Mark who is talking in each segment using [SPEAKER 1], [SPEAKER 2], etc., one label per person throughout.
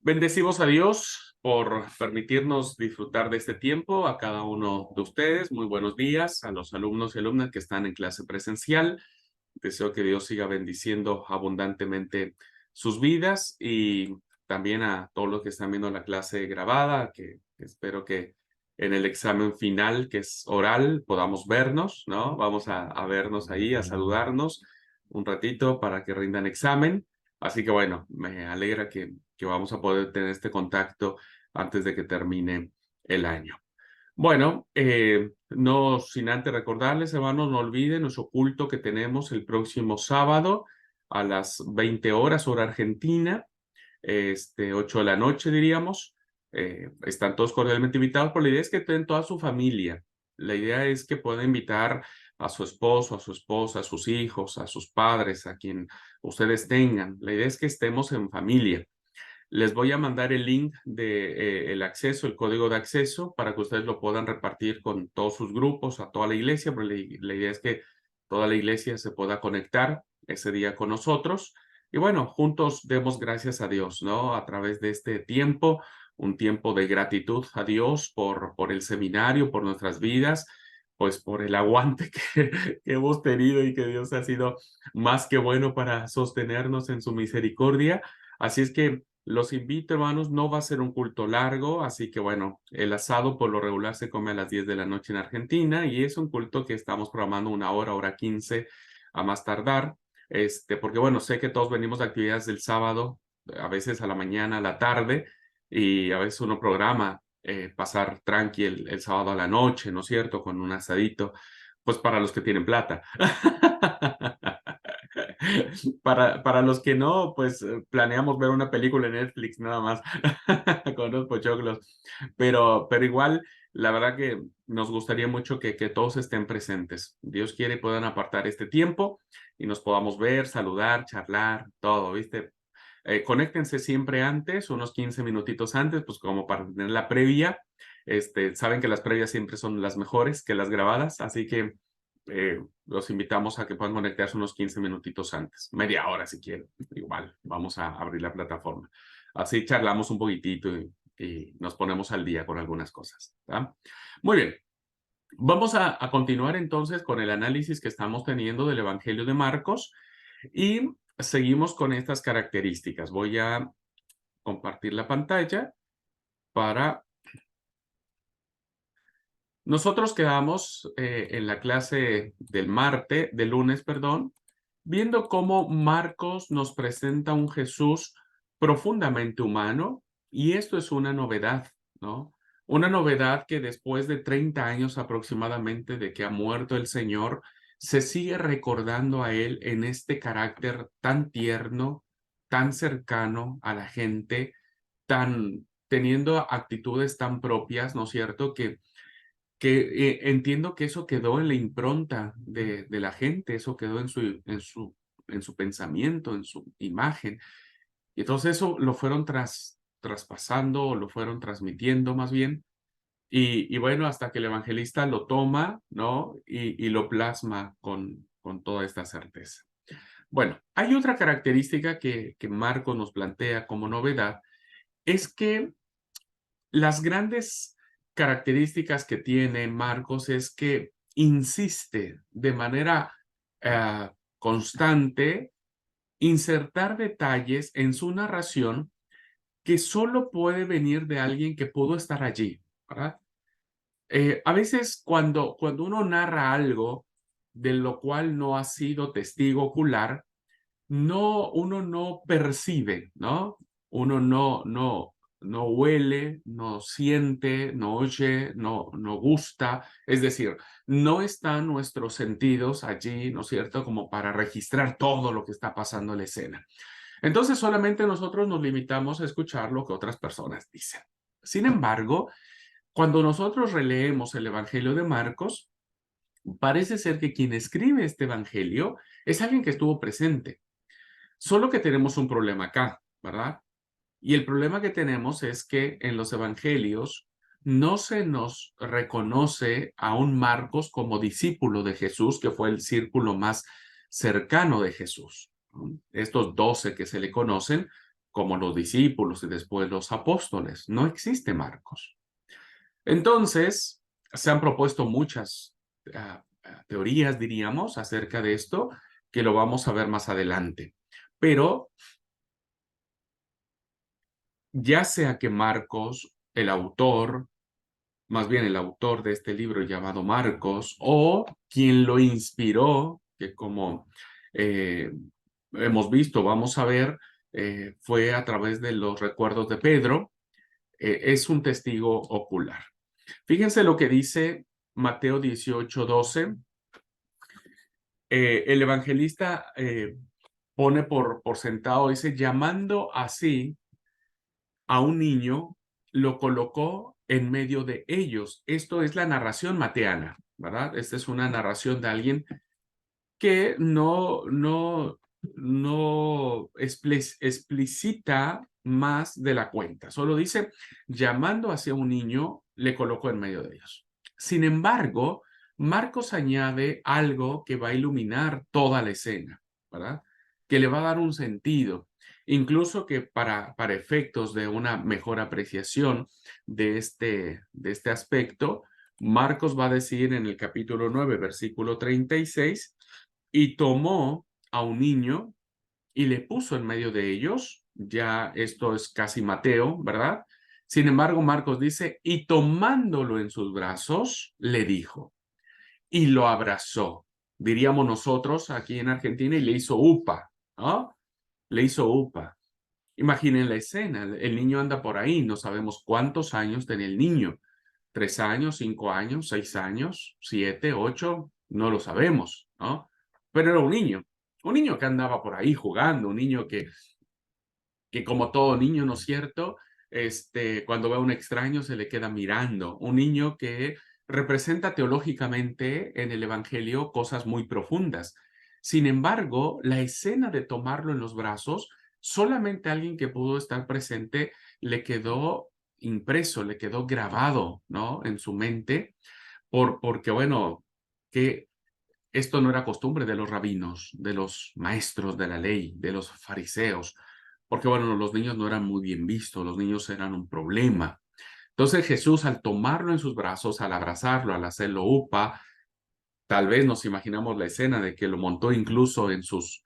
[SPEAKER 1] Bendecimos a Dios por permitirnos disfrutar de este tiempo, a cada uno de ustedes. Muy buenos días a los alumnos y alumnas que están en clase presencial. Deseo que Dios siga bendiciendo abundantemente sus vidas y también a todos los que están viendo la clase grabada, que espero que en el examen final, que es oral, podamos vernos, ¿no? Vamos a vernos ahí, a saludarnos un ratito para que rindan examen. Así que bueno, me alegra que vamos a poder tener este contacto antes de que termine el año. Bueno, no sin antes recordarles, hermanos, no olviden nuestro culto que tenemos el próximo sábado a las 20 horas, hora argentina, 8 de la noche, diríamos. Están todos cordialmente invitados, pero la idea es que estén toda su familia. La idea es que puedan invitar a su esposo, a su esposa, a sus hijos, a sus padres, a quien ustedes tengan. La idea es que estemos en familia. Les voy a mandar el link de el acceso, el código de acceso, para que ustedes lo puedan repartir con todos sus grupos, a toda la iglesia, pero la idea es que toda la iglesia se pueda conectar ese día con nosotros. Y bueno, juntos demos gracias a Dios, ¿no? A través de este tiempo, un tiempo de gratitud a Dios por el seminario, por nuestras vidas, pues por el aguante que hemos tenido y que Dios ha sido más que bueno para sostenernos en su misericordia. Así es que los invito, hermanos, no va a ser un culto largo, así que bueno, el asado por lo regular se come a las 10 de la noche en Argentina y es un culto que estamos programando una hora, hora 15 a más tardar, porque bueno, sé que todos venimos de actividades del sábado, a veces a la mañana, a la tarde, y a veces uno programa pasar tranqui el sábado a la noche, ¿no es cierto?, con un asadito, pues para los que tienen plata. Para los que no, pues planeamos ver una película en Netflix nada más con los pochoclos. Pero igual, la verdad que nos gustaría mucho que todos estén presentes. Dios quiere y puedan apartar este tiempo y nos podamos ver, saludar, charlar, todo, ¿viste? Conéctense siempre antes, unos 15 minutitos antes, pues como para tener la previa. Saben que las previas siempre son las mejores que las grabadas, así que los invitamos a que puedan conectarse unos 15 minutitos antes, media hora si quieren. Igual, vamos a abrir la plataforma. Así charlamos un poquitito y nos ponemos al día con algunas cosas. ¿Tá? Muy bien. Vamos a continuar entonces con el análisis que estamos teniendo del Evangelio de Marcos y seguimos con estas características. Voy a compartir la pantalla para... Nosotros quedamos en la clase del lunes, perdón, viendo cómo Marcos nos presenta un Jesús profundamente humano, y esto es una novedad, ¿no? Una novedad que después de 30 años aproximadamente de que ha muerto el Señor, se sigue recordando a él en este carácter tan tierno, tan cercano a la gente, tan teniendo actitudes tan propias, ¿no es cierto? Que entiendo que eso quedó en la impronta de la gente, eso quedó en su pensamiento, en su imagen. Y entonces eso lo fueron traspasando, o lo fueron transmitiendo más bien. Y bueno, hasta que el evangelista lo toma, ¿no? Y lo plasma con toda esta certeza. Bueno, hay otra característica que Marco nos plantea como novedad, es que las grandes características que tiene Marcos es que insiste de manera constante insertar detalles en su narración que solo puede venir de alguien que pudo estar allí, ¿verdad? A veces cuando uno narra algo de lo cual no ha sido testigo ocular, uno no percibe, ¿no? Uno no huele, no siente, no oye, no gusta. Es decir, no están nuestros sentidos allí, ¿no es cierto?, como para registrar todo lo que está pasando en la escena. Entonces, solamente nosotros nos limitamos a escuchar lo que otras personas dicen. Sin embargo, cuando nosotros releemos el Evangelio de Marcos, parece ser que quien escribe este Evangelio es alguien que estuvo presente. Solo que tenemos un problema acá, ¿verdad? Y el problema que tenemos es que en los evangelios no se nos reconoce a un Marcos como discípulo de Jesús, que fue el círculo más cercano de Jesús. Estos 12 que se le conocen, como los discípulos y después los apóstoles. No existe Marcos. Entonces, se han propuesto muchas teorías, diríamos, acerca de esto, que lo vamos a ver más adelante. Pero ya sea que Marcos, el autor, más bien el autor de este libro llamado Marcos, o quien lo inspiró, que como eh, hemos visto, vamos a ver, fue a través de los recuerdos de Pedro, es un testigo ocular. Fíjense lo que dice Mateo 18:12. El evangelista pone por sentado, dice, llamando así a un niño, lo colocó en medio de ellos. Esto es la narración mateana, ¿verdad? Esta es una narración de alguien que no explicita más de la cuenta. Solo dice, llamando hacia un niño, le colocó en medio de ellos. Sin embargo, Marcos añade algo que va a iluminar toda la escena, ¿verdad? Que le va a dar un sentido. Incluso que para efectos de una mejor apreciación de este aspecto, Marcos va a decir en el capítulo 9, versículo 36, y tomó a un niño y le puso en medio de ellos. Ya esto es casi Mateo, ¿verdad? Sin embargo, Marcos dice, y tomándolo en sus brazos, le dijo, y lo abrazó. Diríamos nosotros aquí en Argentina, y le hizo upa, ¿no? Le hizo upa. Imaginen la escena, el niño anda por ahí, no sabemos cuántos años tenía el niño. 3 años, 5 años, 6 años, 7, 8, no lo sabemos, ¿no? Pero era un niño que andaba por ahí jugando, un niño que como todo niño, ¿no es cierto? Cuando ve a un extraño se le queda mirando, un niño que representa teológicamente en el Evangelio cosas muy profundas. Sin embargo, la escena de tomarlo en los brazos, solamente alguien que pudo estar presente le quedó impreso, le quedó grabado, ¿no? En su mente, porque, bueno, que esto no era costumbre de los rabinos, de los maestros de la ley, de los fariseos, porque, bueno, los niños no eran muy bien vistos, los niños eran un problema. Entonces Jesús, al tomarlo en sus brazos, al abrazarlo, al hacerlo upa, tal vez nos imaginamos la escena de que lo montó incluso en sus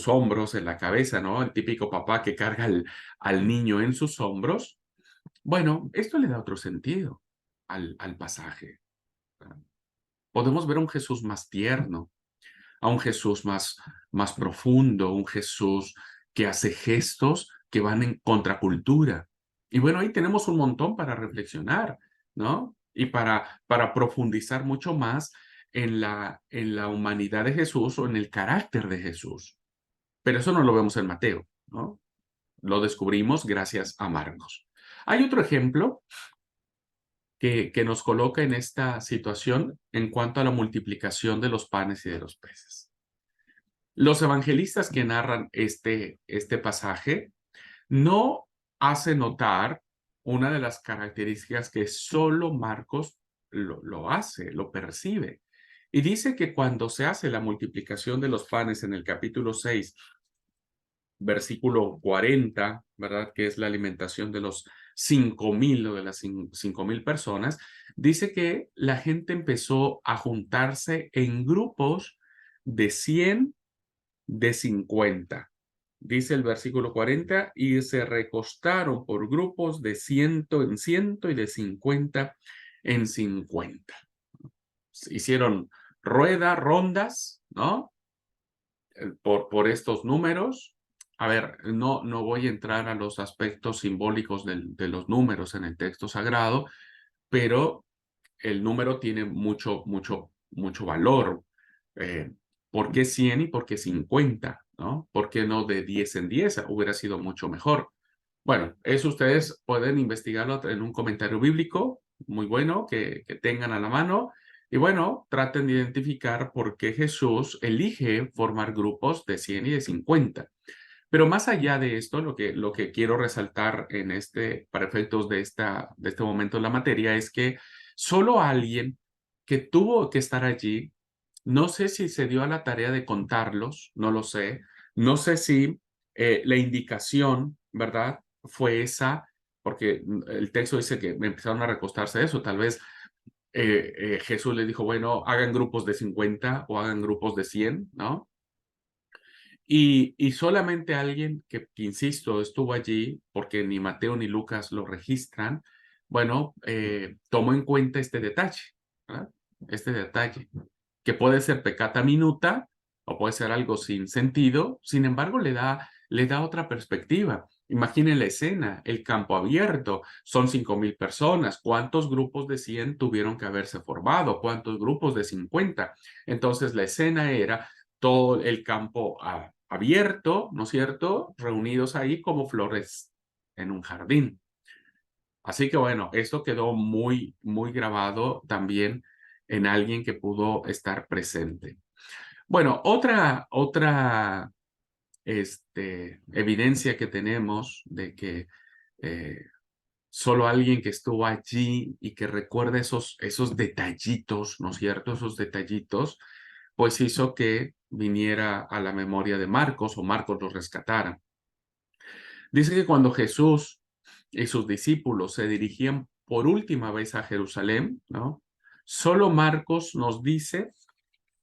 [SPEAKER 1] hombros, en la cabeza, ¿no? El típico papá que carga al niño en sus hombros. Bueno, esto le da otro sentido al pasaje. Podemos ver a un Jesús más tierno, a un Jesús más profundo, un Jesús que hace gestos que van en contracultura. Y bueno, ahí tenemos un montón para reflexionar, ¿no? Y para profundizar mucho más en la humanidad de Jesús o en el carácter de Jesús. Pero eso no lo vemos en Mateo, ¿no? Lo descubrimos gracias a Marcos. Hay otro ejemplo que nos coloca en esta situación en cuanto a la multiplicación de los panes y de los peces. Los evangelistas que narran este pasaje no hacen notar una de las características que solo Marcos lo hace, lo percibe. Y dice que cuando se hace la multiplicación de los panes en el capítulo 6, versículo 40, ¿verdad? Que es la alimentación de los 5,000 o de las 5,000 personas, dice que la gente empezó a juntarse en grupos de 100, de 50. Dice el versículo 40, y se recostaron por grupos de 100 en 100 y de 50 en 50. Hicieron rondas, ¿no? Por estos números. A ver, no voy a entrar a los aspectos simbólicos de los números en el texto sagrado, pero el número tiene mucho valor. Eh, ¿Por qué 100 y por qué 50? ¿No? ¿Por qué no de 10 en 10? Hubiera sido mucho mejor. Bueno, eso ustedes pueden investigarlo en un comentario bíblico muy bueno que tengan a la mano. Y bueno, traten de identificar por qué Jesús elige formar grupos de 100 y de 50. Pero más allá de esto, lo que quiero resaltar para efectos de este momento en la materia, es que solo alguien que tuvo que estar allí, no sé si se dio a la tarea de contarlos, no lo sé, no sé si La indicación, ¿verdad? Fue esa, porque el texto dice que empezaron a recostarse eso, tal vez Jesús les dijo, bueno, hagan grupos de 50 o hagan grupos de 100, ¿no? Y solamente alguien que, insisto, estuvo allí, porque ni Mateo ni Lucas lo registran, bueno, tomó en cuenta este detalle, ¿verdad? Este detalle, que puede ser peccata minuta o puede ser algo sin sentido, sin embargo, le da otra perspectiva. Imaginen la escena, el campo abierto, son 5,000 personas. ¿Cuántos grupos de 100 tuvieron que haberse formado? ¿Cuántos grupos de 50? Entonces, la escena era todo el campo abierto, ¿no es cierto? Reunidos ahí como flores en un jardín. Así que bueno, esto quedó muy, muy grabado también en alguien que pudo estar presente. Bueno, otra evidencia que tenemos de que eh, solo alguien que estuvo allí y que recuerda esos detallitos, ¿no es cierto? Esos detallitos, pues hizo que viniera a la memoria de Marcos o Marcos los rescatara. Dice que cuando Jesús y sus discípulos se dirigían por última vez a Jerusalén, ¿no? Solo Marcos nos dice,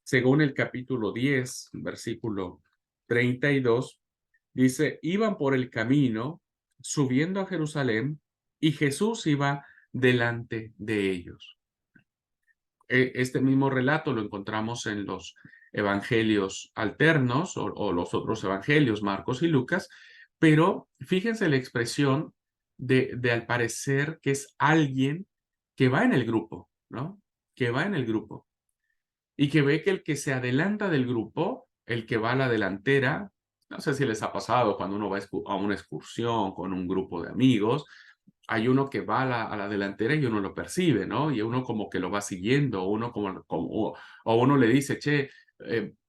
[SPEAKER 1] según el capítulo 10, versículo 32, dice, iban por el camino subiendo a Jerusalén y Jesús iba delante de ellos. Este mismo relato lo encontramos en los evangelios alternos o los otros evangelios, Marcos y Lucas, pero fíjense la expresión de al parecer que es alguien que va en el grupo, ¿no? Que va en el grupo y que ve que el que se adelanta del grupo, el que va a la delantera, no sé si les ha pasado cuando uno va a una excursión con un grupo de amigos, hay uno que va a la delantera y uno lo percibe, ¿no? Y uno como que lo va siguiendo, uno o uno le dice, che,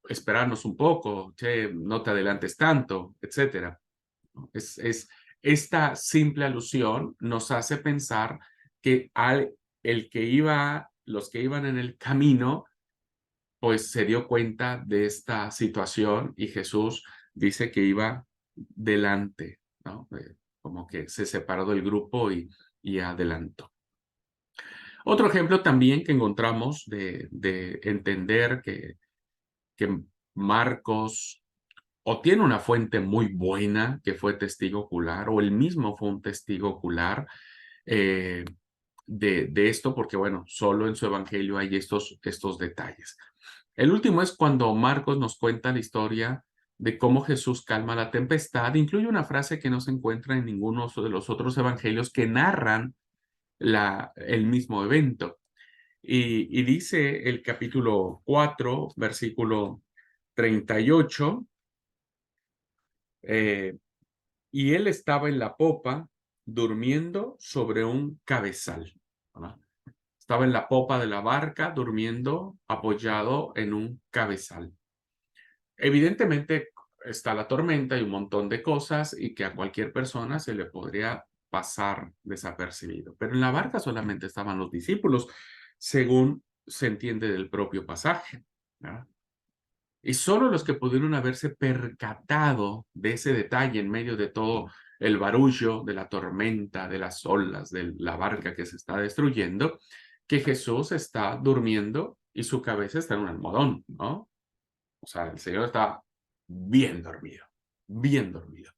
[SPEAKER 1] esperarnos un poco, che, no te adelantes tanto, etcétera. Esta simple alusión nos hace pensar que los que iban en el camino, pues se dio cuenta de esta situación y Jesús dice que iba delante, ¿no? Como que se separó del grupo y adelantó. Otro ejemplo también que encontramos de entender que Marcos o tiene una fuente muy buena que fue testigo ocular o él mismo fue un testigo ocular eh, de esto, porque bueno, solo en su evangelio hay estos detalles. El último es cuando Marcos nos cuenta la historia de cómo Jesús calma la tempestad. Incluye una frase que no se encuentra en ninguno de los otros evangelios que narran el mismo evento. Y dice el capítulo 4, versículo 38, y él estaba en la popa durmiendo sobre un cabezal, ¿verdad? Estaba en la popa de la barca durmiendo apoyado en un cabezal. Evidentemente está la tormenta y un montón de cosas y que a cualquier persona se le podría pasar desapercibido. Pero en la barca solamente estaban los discípulos, según se entiende del propio pasaje, ¿verdad? Y solo los que pudieron haberse percatado de ese detalle en medio de todo el barullo de la tormenta, de las olas, de la barca que se está destruyendo, que Jesús está durmiendo y su cabeza está en un almohadón, ¿no? O sea, el Señor está bien dormido, bien dormido.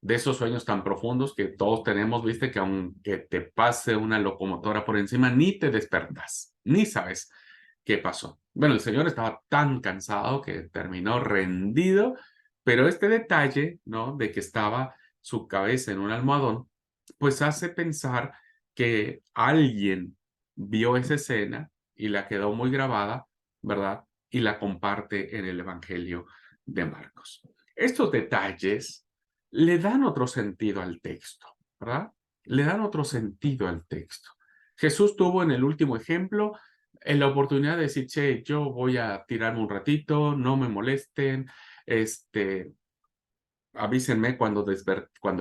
[SPEAKER 1] De esos sueños tan profundos que todos tenemos, viste, que aunque te pase una locomotora por encima, ni te despertas, ni sabes qué pasó. Bueno, el Señor estaba tan cansado que terminó rendido, pero este detalle, ¿no? De que estaba su cabeza en un almohadón, pues hace pensar que alguien vio esa escena y la quedó muy grabada, ¿verdad? Y la comparte en el Evangelio de Marcos. Estos detalles le dan otro sentido al texto, ¿verdad? Le dan otro sentido al texto. Jesús tuvo en el último ejemplo en la oportunidad de decir, che, yo voy a tirarme un ratito, no me molesten, avísenme cuando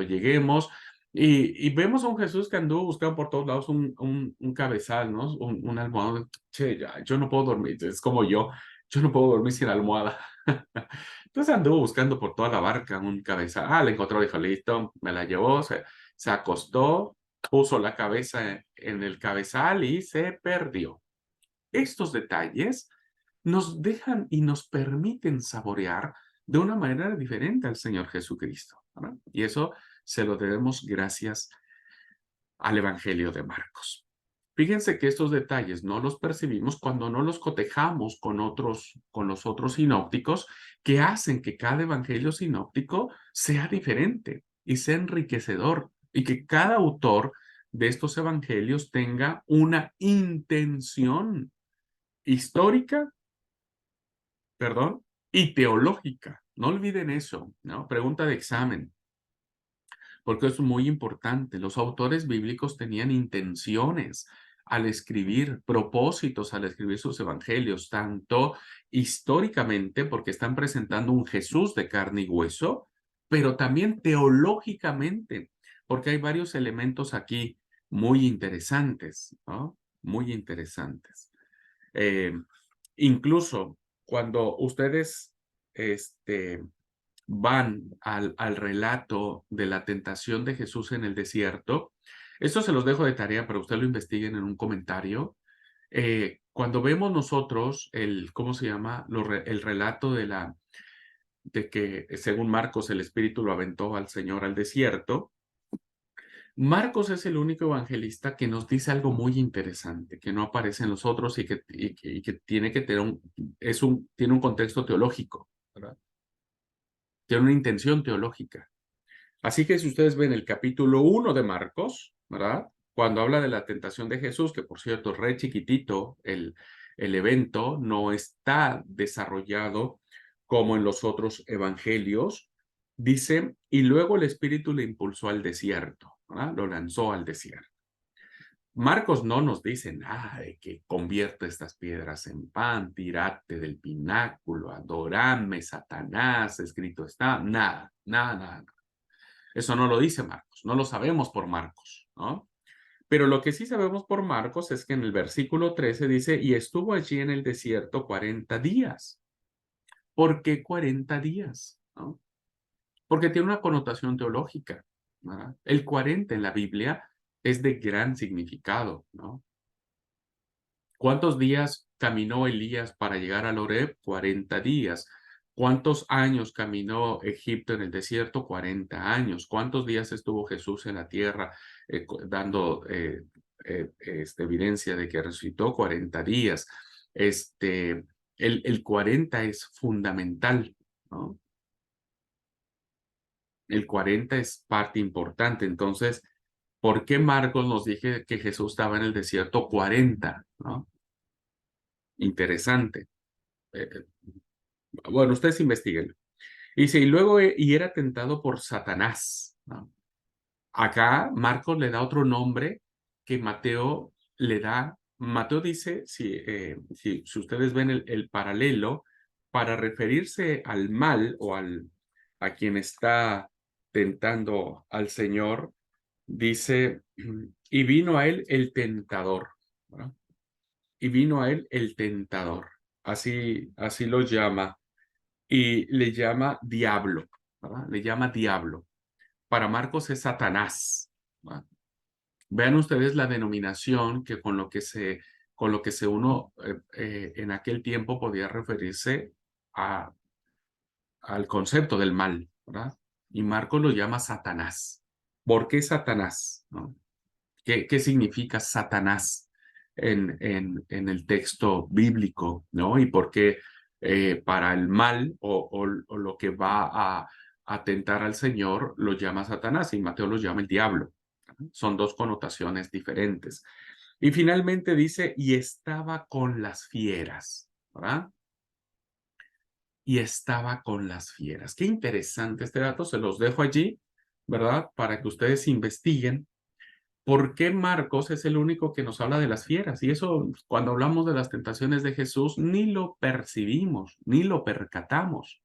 [SPEAKER 1] lleguemos. Y vemos a un Jesús que anduvo buscando por todos lados un cabezal, ¿no? Un almohadón. Che, ya, yo no puedo dormir, es como yo no puedo dormir sin almohada. Entonces anduvo buscando por toda la barca un cabezal. La encontró, dijo, listo, me la llevó, se acostó, puso la cabeza en el cabezal y se perdió. Estos detalles nos dejan y nos permiten saborear de una manera diferente al Señor Jesucristo, ¿verdad? Y eso se lo debemos gracias al Evangelio de Marcos. Fíjense que estos detalles no los percibimos cuando no los cotejamos con los otros sinópticos, que hacen que cada evangelio sinóptico sea diferente y sea enriquecedor, y que cada autor de estos evangelios tenga una intención histórica, perdón, y teológica. No olviden eso, ¿no? Pregunta de examen, porque es muy importante. Los autores bíblicos tenían intenciones al escribir, propósitos al escribir sus evangelios, tanto históricamente, porque están presentando un Jesús de carne y hueso, pero también teológicamente, porque hay varios elementos aquí muy interesantes, ¿no? Muy interesantes. Eh, Incluso cuando ustedes van al relato de la tentación de Jesús en el desierto, esto se los dejo de tarea para que ustedes lo investiguen en un comentario. Cuando vemos nosotros ¿cómo se llama? El relato de que según Marcos el Espíritu lo aventó al Señor al desierto, Marcos es el único evangelista que nos dice algo muy interesante, que no aparece en los otros y que tiene que tener tiene un contexto teológico, ¿verdad? Tiene una intención teológica. Así que si ustedes ven el capítulo 1 de Marcos, ¿verdad? Cuando habla de la tentación de Jesús, que por cierto es re chiquitito, el evento no está desarrollado como en los otros evangelios, dice, y luego el Espíritu le impulsó al desierto, ¿verdad? Lo lanzó al desierto. Marcos no nos dice nada de que convierte estas piedras en pan, tirate del pináculo, adorame, Satanás, escrito está, nada, nada, nada. Eso no lo dice Marcos, no lo sabemos por Marcos, ¿no? Pero lo que sí sabemos por Marcos es que en el versículo 13 dice, y estuvo allí en el desierto 40 días. ¿Por qué 40 días? ¿No? Porque tiene una connotación teológica, ¿verdad? El 40 en la Biblia es de gran significado, ¿no? ¿Cuántos días caminó Elías para llegar al Horeb? 40 días. ¿Cuántos años caminó Egipto en el desierto? 40 años. ¿Cuántos días estuvo Jesús en la tierra dando evidencia de que resucitó? 40 días. El 40 es fundamental, ¿no? El 40 es parte importante. Entonces, ¿por qué Marcos nos dice que Jesús estaba en el desierto 40, ¿no? Interesante. Eh, bueno, ustedes investiguen. Dice, y luego, y era tentado por Satanás, ¿no? Acá Marcos le da otro nombre que Mateo le da. Mateo dice, si ustedes ven el paralelo, para referirse al mal o a quien está tentando al Señor, dice, y vino a él el tentador, ¿no? Y vino a él el tentador. Así lo llama y le llama diablo, ¿verdad? Le llama diablo. Para Marcos es Satanás, ¿verdad? Vean ustedes la denominación que con lo que se uno en aquel tiempo podía referirse a, al concepto del mal, ¿verdad? Y Marcos lo llama Satanás. ¿Por qué Satanás? ¿No? ¿Qué significa Satanás en el texto bíblico? ¿No? Y por qué para el mal o lo que va a tentar al Señor lo llama Satanás y Mateo lo llama el diablo. Son dos connotaciones diferentes. Y finalmente dice, y estaba con las fieras, ¿verdad? Y estaba con las fieras. Qué interesante este dato, se los dejo allí, ¿verdad? Para que ustedes investiguen por qué Marcos es el único que nos habla de las fieras. Y eso, cuando hablamos de las tentaciones de Jesús, ni lo percibimos, ni lo percatamos.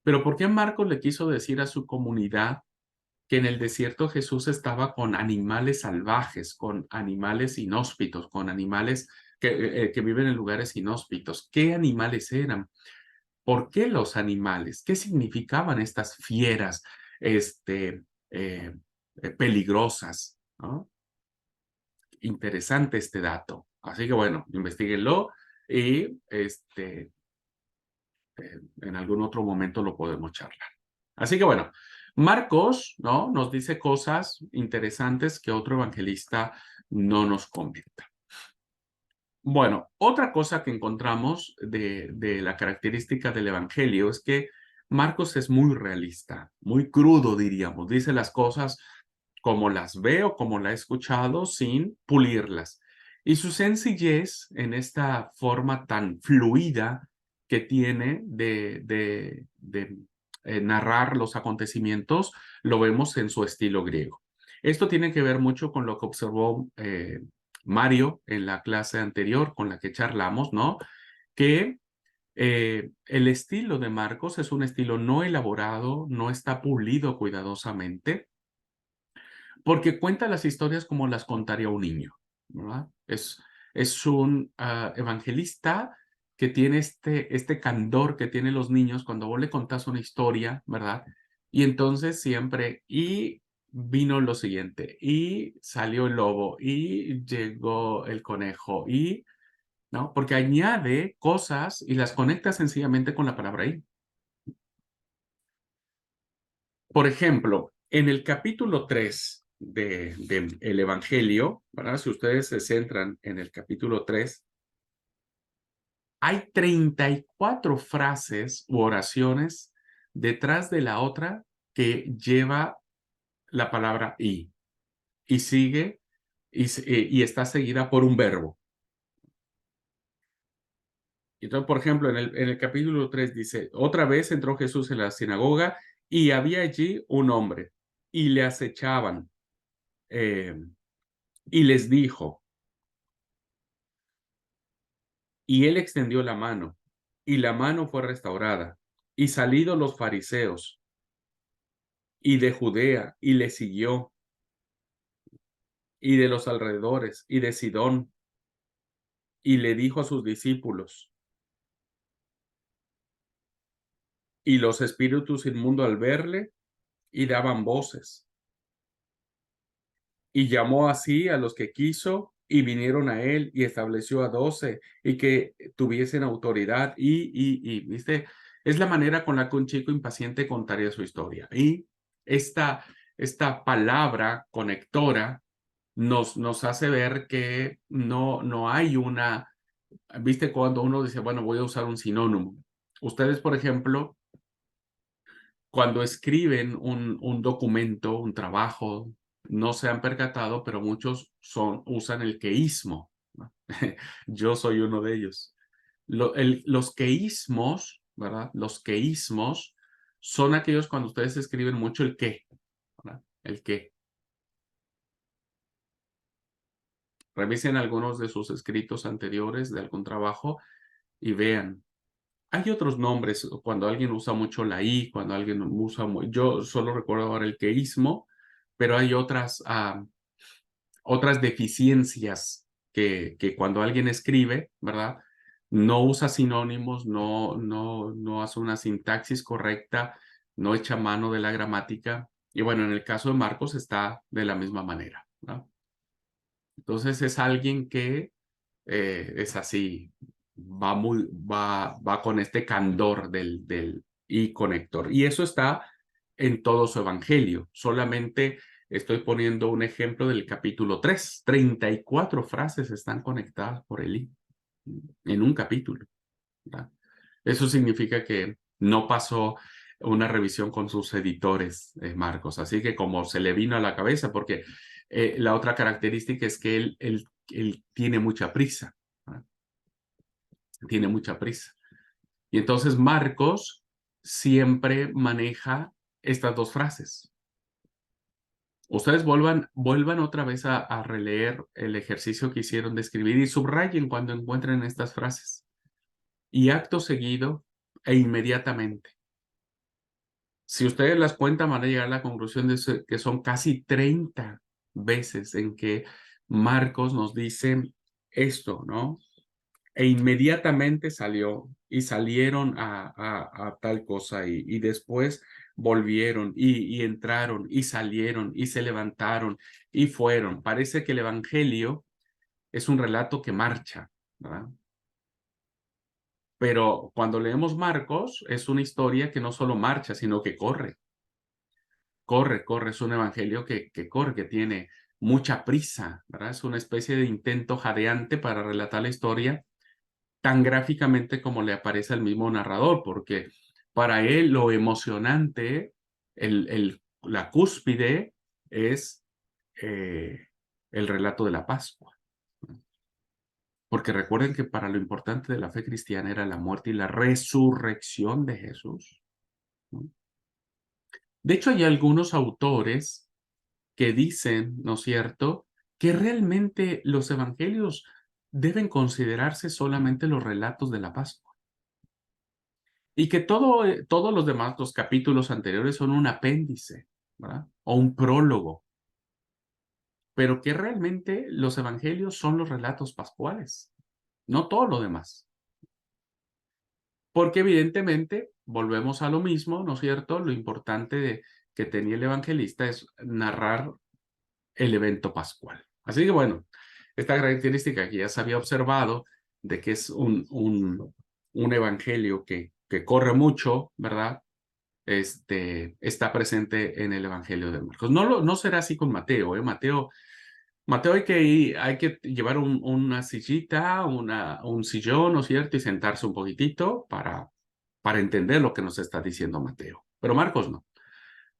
[SPEAKER 1] Pero ¿por qué Marcos le quiso decir a su comunidad que en el desierto Jesús estaba con animales salvajes, con animales inhóspitos, con animales que viven en lugares inhóspitos? ¿Qué animales eran? ¿Por qué los animales? ¿Qué significaban estas fieras peligrosas? ¿No? Interesante este dato. Así que bueno, investiguenlo y en algún otro momento lo podemos charlar. Así que bueno, Marcos, ¿no? Nos dice cosas interesantes que otro evangelista no nos comenta. Bueno, otra cosa que encontramos de la característica del Evangelio es que Marcos es muy realista, muy crudo, diríamos. Dice las cosas como las veo, como la he escuchado, sin pulirlas. Y su sencillez en esta forma tan fluida que tiene de narrar los acontecimientos, lo vemos en su estilo griego. Esto tiene que ver mucho con lo que observó Mario en la clase anterior con la que charlamos, ¿no? Que el estilo de Marcos es un estilo no elaborado, no está pulido cuidadosamente, porque cuenta las historias como las contaría un niño, ¿verdad? Es un evangelista que tiene este candor que tienen los niños cuando vos le contás una historia, ¿verdad? Y entonces siempre, y vino lo siguiente, y salió el lobo, y llegó el conejo, y, ¿no? Porque añade cosas y las conecta sencillamente con la palabra ahí. Por ejemplo, en el capítulo 3 el Evangelio, ¿verdad? Si ustedes se centran en el capítulo 3, hay 34 frases u oraciones detrás de la otra que lleva la palabra y sigue y está seguida por un verbo. Entonces, por ejemplo, en el capítulo 3 dice, otra vez entró Jesús en la sinagoga y había allí un hombre y le acechaban y les dijo, y él extendió la mano y la mano fue restaurada y salidos los fariseos y de Judea y le siguió y de los alrededores y de Sidón y le dijo a sus discípulos y los espíritus inmundos al verle y daban voces y llamó así a los que quiso y vinieron a él y estableció a 12 y que tuviesen autoridad ¿viste? Es la manera con la que un chico impaciente contaría su historia. Y esta palabra conectora nos hace ver que no hay una, ¿viste? Cuando uno dice, bueno, voy a usar un sinónimo. Ustedes, por ejemplo, cuando escriben un documento, un trabajo, no se han percatado, pero muchos usan el queísmo, ¿no? Yo soy uno de ellos. Los queísmos, ¿verdad? Los queísmos son aquellos cuando ustedes escriben mucho el qué, ¿verdad? El qué. Revisen algunos de sus escritos anteriores de algún trabajo y vean. Hay otros nombres cuando alguien usa mucho la I, cuando alguien usa, yo solo recuerdo ahora el queísmo, pero hay otras deficiencias que cuando alguien escribe, ¿verdad? No usa sinónimos, no hace una sintaxis correcta, no echa mano de la gramática. Y bueno, en el caso de Marcos está de la misma manera, ¿no? Entonces es alguien que es así, va con este candor del y conector. Y eso está en todo su evangelio. Solamente estoy poniendo un ejemplo del capítulo 3. 34 frases están conectadas por el i en un capítulo, ¿verdad? Eso significa que no pasó una revisión con sus editores, Marcos. Así que como se le vino a la cabeza, porque la otra característica es que él tiene mucha prisa, ¿verdad? Tiene mucha prisa. Y entonces Marcos siempre maneja estas dos frases. Ustedes vuelvan otra vez a releer el ejercicio que hicieron de escribir y subrayen cuando encuentren estas frases. Y acto seguido e inmediatamente. Si ustedes las cuentan, van a llegar a la conclusión de que son casi 30 veces en que Marcos nos dice esto, ¿no? E inmediatamente salió y salieron a tal cosa y después volvieron y entraron y salieron y se levantaron y fueron. Parece que el Evangelio es un relato que marcha, ¿verdad? Pero cuando leemos Marcos es una historia que no solo marcha, sino que corre. Corre, es un evangelio que corre, que tiene mucha prisa, ¿verdad? Es una especie de intento jadeante para relatar la historia tan gráficamente como le aparece al mismo narrador, porque para él lo emocionante, la cúspide es el relato de la Pascua. Porque recuerden que para lo importante de la fe cristiana era la muerte y la resurrección de Jesús, ¿no? De hecho, hay algunos autores que dicen, ¿no es cierto?, que realmente los evangelios deben considerarse solamente los relatos de la Pascua y que todos los demás, los capítulos anteriores son un apéndice, ¿verdad? O un prólogo, pero que realmente los evangelios son los relatos pascuales, no todo lo demás. Porque evidentemente volvemos a lo mismo, ¿no es cierto? Lo importante que tenía el evangelista es narrar el evento pascual. Así que bueno, esta característica que ya se había observado de que es un evangelio que corre mucho, ¿verdad? Está presente en el evangelio de Marcos. No será así con Mateo, ¿eh? Mateo hay que llevar una sillita, un sillón, ¿no es cierto? Y sentarse un poquitito para entender lo que nos está diciendo Mateo. Pero Marcos no.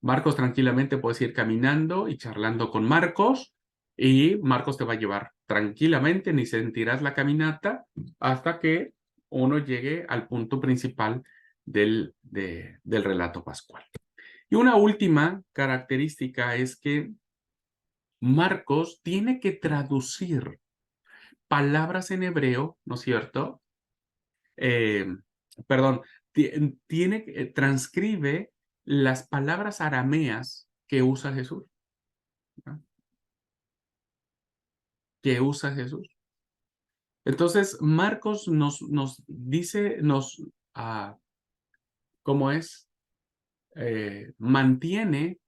[SPEAKER 1] Marcos tranquilamente puedes ir caminando y charlando con Marcos y Marcos te va a llevar tranquilamente, ni sentirás la caminata hasta que uno llegue al punto principal del relato pascual. Y una última característica es que Marcos tiene que traducir palabras en hebreo, ¿no es cierto? Eh, perdón, transcribe las palabras arameas que usa Jesús, ¿no? Que usa Jesús. Entonces, Marcos nos dice, ¿cómo es? Mantiene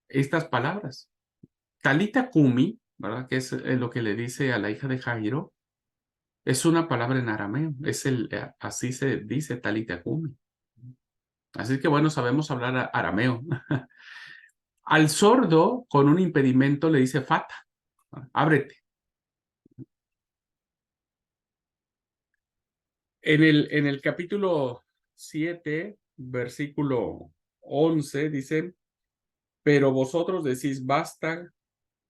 [SPEAKER 1] estas palabras. Talita Kumi, ¿verdad? Que es lo que le dice a la hija de Jairo, es una palabra en arameo. Así se dice Talita Kumi. Así que bueno, sabemos hablar arameo. Al sordo, con un impedimento, le dice fata, ábrete. En el capítulo 7, versículo 11, dice, pero vosotros decís, basta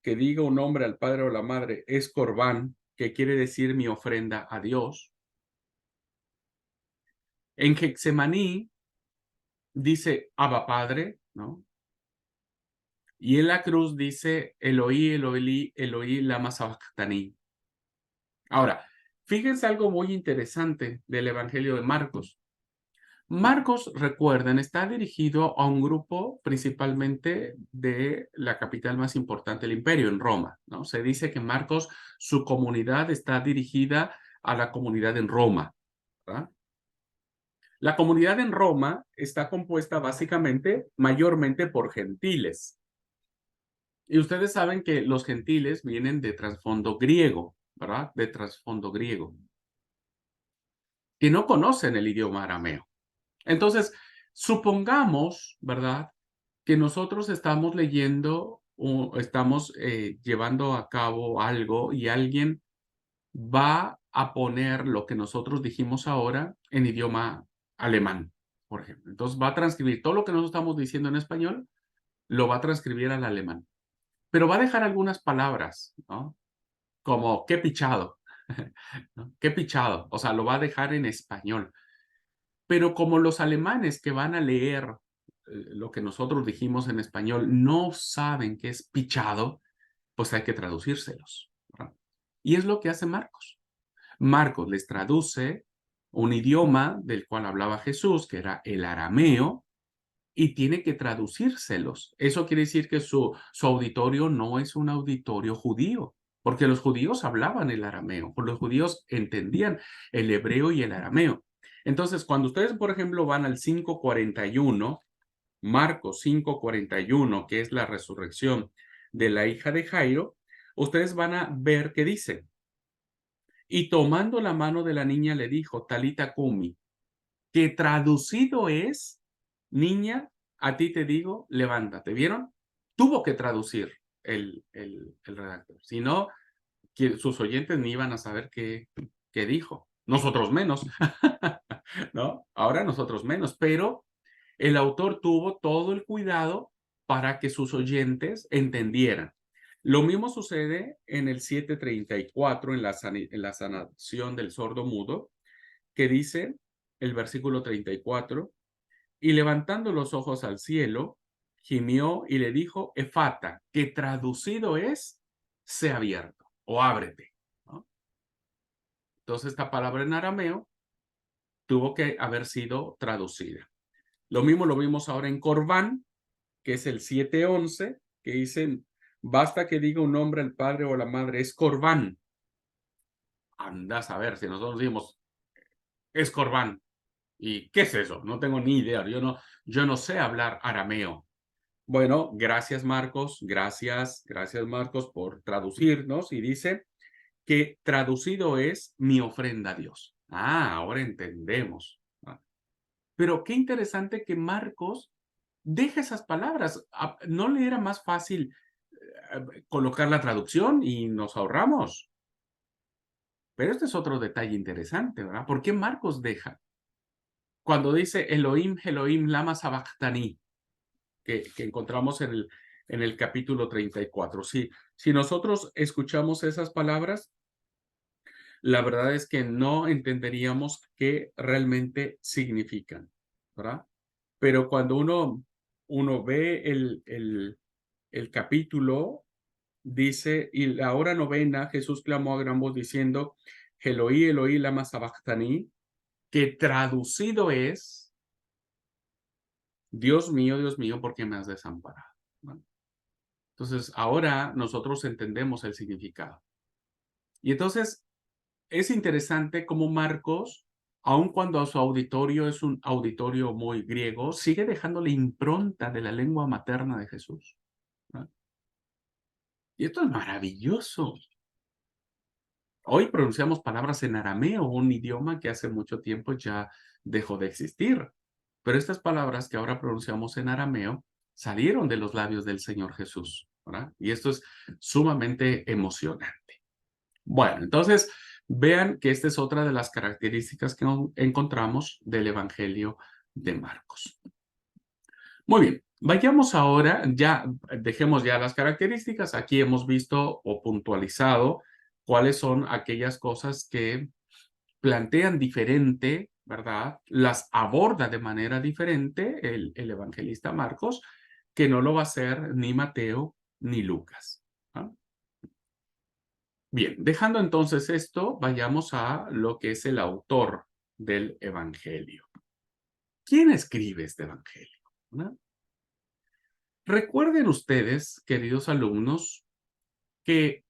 [SPEAKER 1] que diga un hombre al padre o la madre, es corbán, que quiere decir mi ofrenda a Dios. En Getsemaní dice, Abba Padre, ¿no? Y en la cruz dice, Eloí, Eloí, Eloí, lama sabactani. Ahora, fíjense algo muy interesante del Evangelio de Marcos. Marcos, recuerden, está dirigido a un grupo principalmente de la capital más importante del imperio, en Roma, ¿no? Se dice que Marcos, su comunidad está dirigida a la comunidad en Roma, ¿verdad? La comunidad en Roma está compuesta básicamente, mayormente por gentiles. Y ustedes saben que los gentiles vienen de trasfondo griego, ¿verdad? De trasfondo griego, que no conocen el idioma arameo. Entonces, supongamos, ¿verdad?, que nosotros estamos leyendo o estamos llevando a cabo algo y alguien va a poner lo que nosotros dijimos ahora en idioma alemán, por ejemplo. Entonces va a transcribir todo lo que nosotros estamos diciendo en español, lo va a transcribir al alemán, pero va a dejar algunas palabras, ¿no? Como qué pichado, ¿no? Qué pichado, o sea, lo va a dejar en español. Pero como los alemanes que van a leer lo que nosotros dijimos en español no saben qué es pichado, pues hay que traducírselos, ¿verdad? Y es lo que hace Marcos. Marcos les traduce un idioma del cual hablaba Jesús, que era el arameo, y tiene que traducírselos. Eso quiere decir que su auditorio no es un auditorio judío. porque los judíos hablaban el arameo, porque los judíos entendían el hebreo y el arameo. Entonces, cuando ustedes, por ejemplo, van al 5:41, Marcos 5:41, que es la resurrección de la hija de Jairo, ustedes van a ver que dice, y tomando la mano de la niña le dijo, Talita Kumi, que traducido es, niña, a ti te digo, levántate. ¿Vieron? Tuvo que traducir el redactor. Si no, sus oyentes ni iban a saber qué dijo. Nosotros menos, ¿no? Ahora nosotros menos, pero el autor tuvo todo el cuidado para que sus oyentes entendieran. Lo mismo sucede en el 7:34, en la sanación del sordo mudo, que dice el versículo 34, y levantando los ojos al cielo, gimió y le dijo, Efata, que traducido es, sea abierto o ábrete, ¿no? Entonces esta palabra en arameo tuvo que haber sido traducida. Lo mismo lo vimos ahora en Corbán, que es el 7:11, que dicen, basta que diga un nombre al padre o a la madre, es Corbán. Anda a saber si nosotros decimos, es Corbán. ¿Y qué es eso? No tengo ni idea. Yo no sé hablar arameo. Bueno, gracias Marcos, gracias Marcos por traducirnos y dice que traducido es mi ofrenda a Dios. Ah, ahora entendemos. Pero qué interesante que Marcos deja esas palabras. ¿No le era más fácil colocar la traducción y nos ahorramos? Pero este es otro detalle interesante, ¿verdad? ¿Por qué Marcos deja? Cuando dice Elohim, Elohim, lama sabachthani, que encontramos en el capítulo 34. Si nosotros escuchamos esas palabras, la verdad es que no entenderíamos qué realmente significan, ¿verdad? Pero cuando uno ve el capítulo, dice, y la hora novena, Jesús clamó a gran voz diciendo, Eloí, Eloí, lama sabachthani, que traducido es, Dios mío, ¿por qué me has desamparado? ¿No? Entonces, ahora nosotros entendemos el significado. Y entonces, es interesante cómo Marcos, aun cuando su auditorio es un auditorio muy griego, sigue dejando la impronta de la lengua materna de Jesús, ¿no? Y esto es maravilloso. Hoy pronunciamos palabras en arameo, un idioma que hace mucho tiempo ya dejó de existir. Pero estas palabras que ahora pronunciamos en arameo salieron de los labios del Señor Jesús, ¿verdad? Y esto es sumamente emocionante. Bueno, entonces vean que esta es otra de las características que encontramos del Evangelio de Marcos. Muy bien, vayamos ahora, ya dejemos ya las características. Aquí hemos visto o puntualizado cuáles son aquellas cosas que plantean diferente, ¿verdad? Las aborda de manera diferente el evangelista Marcos, que no lo va a hacer ni Mateo ni Lucas, ¿no? Bien, dejando entonces esto, vayamos a lo que es el autor del evangelio. ¿Quién escribe este evangelio? ¿No? Recuerden ustedes, queridos alumnos, que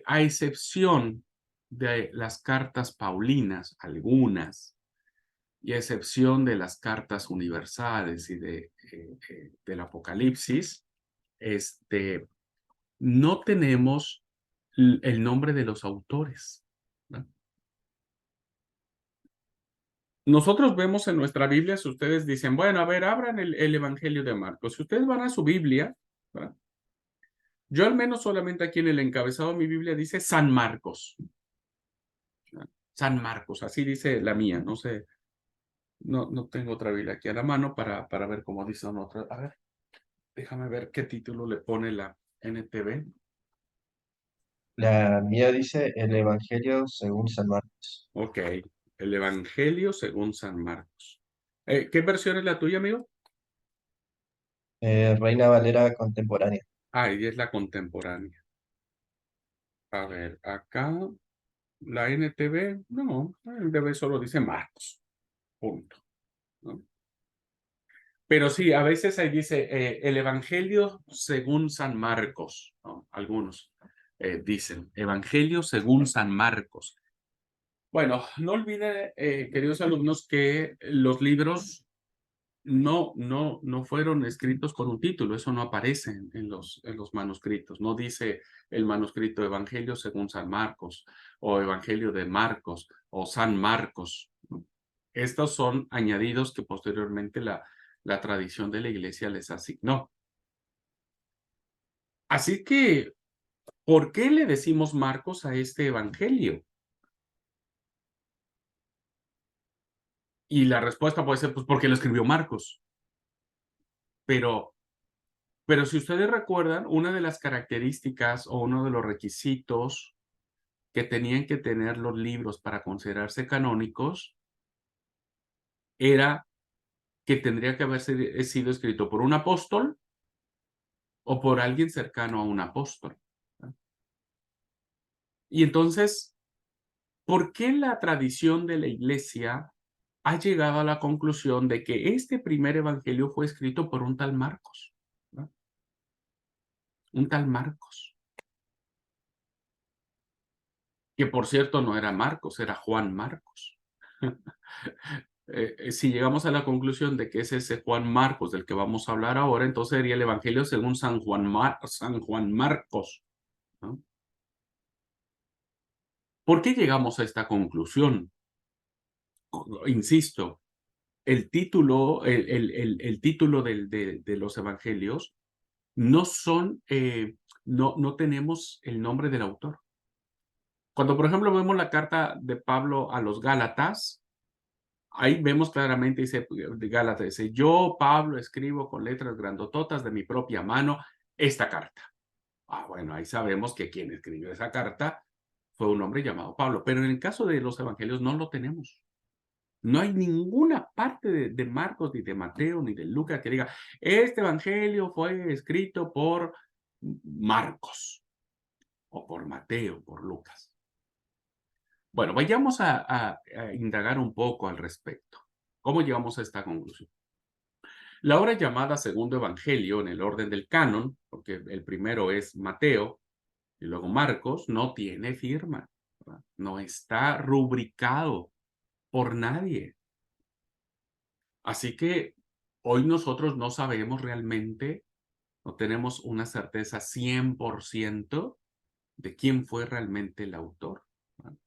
[SPEAKER 1] a excepción de las cartas paulinas, algunas, y a excepción de las cartas universales y del Apocalipsis, no tenemos el nombre de los autores, ¿no? Nosotros vemos en nuestra Biblia, si ustedes dicen, bueno, a ver, abran el Evangelio de Marcos. Si ustedes van a su Biblia, ¿verdad? Yo al menos solamente aquí en el encabezado de mi Biblia dice San Marcos, ¿verdad? San Marcos, así dice la mía, no sé, no tengo otra Biblia aquí a la mano para ver cómo dice otra. A ver, déjame ver qué título le pone la NTV.
[SPEAKER 2] La mía dice el Evangelio según San Marcos.
[SPEAKER 1] Ok, el Evangelio según San Marcos. ¿Qué versión es la tuya, amigo?
[SPEAKER 2] Reina Valera contemporánea.
[SPEAKER 1] Ah, y es la contemporánea. A ver, acá la NTV, no, la NTV solo dice Marcos, punto, ¿no? Pero sí, a veces ahí dice el Evangelio según San Marcos, ¿no? Algunos. dicen, Evangelio según San Marcos. Bueno, no olviden, queridos alumnos, que los libros no fueron escritos con un título, eso no aparece en los manuscritos. No dice el manuscrito Evangelio según San Marcos, o Evangelio de Marcos, o San Marcos. Estos son añadidos que posteriormente la tradición de la iglesia les asignó. Así que, ¿por qué le decimos Marcos a este evangelio? Y la respuesta puede ser, pues, porque lo escribió Marcos. Pero, pero si ustedes recuerdan, una de las características o uno de los requisitos que tenían que tener los libros para considerarse canónicos era que tendría que haber sido escrito por un apóstol o por alguien cercano a un apóstol. Y entonces, ¿por qué la tradición de la iglesia ha llegado a la conclusión de que este primer evangelio fue escrito por un tal Marcos? ¿No? Un tal Marcos, que por cierto no era Marcos, era Juan Marcos. Si llegamos a la conclusión de que es ese Juan Marcos del que vamos a hablar ahora, entonces sería el evangelio según San Juan Marcos, ¿no? ¿Por qué llegamos a esta conclusión? Insisto, el título, el título de los evangelios no son, no tenemos el nombre del autor. Cuando, por ejemplo, vemos la carta de Pablo a los Gálatas, ahí vemos claramente, dice de Gálatas, dice, yo, Pablo, escribo con letras grandototas de mi propia mano esta carta. Bueno, ahí sabemos que quien escribió esa carta fue un hombre llamado Pablo, pero en el caso de los evangelios no lo tenemos. No hay ninguna parte de Marcos, ni de Mateo, ni de Lucas que diga, este evangelio fue escrito por Marcos, o por Mateo, por Lucas. Bueno, vayamos a indagar un poco al respecto. ¿Cómo llegamos a esta conclusión? La obra llamada Segundo Evangelio en el orden del canon, porque el primero es Mateo y luego Marcos, no tiene firma, ¿verdad? No está rubricado por nadie. Así que hoy nosotros no sabemos realmente, no tenemos una certeza 100% de quién fue realmente el autor, ¿verdad?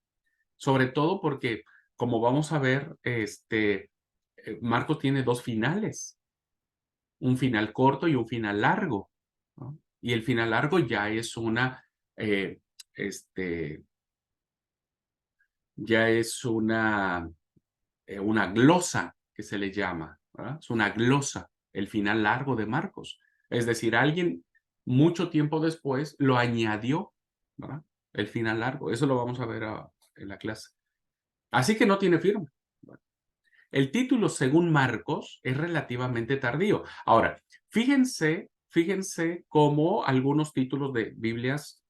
[SPEAKER 1] Sobre todo porque, como vamos a ver, Marcos tiene dos finales, un final corto y un final largo, ¿no? Y el final largo ya es eh, este, una glosa que se le llama, ¿verdad? Es una glosa, el final largo de Marcos. Es decir, alguien mucho tiempo después lo añadió, ¿verdad? El final largo. Eso lo vamos a ver en la clase. Así que no tiene firma. El título, según Marcos, es relativamente tardío. Ahora, fíjense cómo algunos títulos de Biblias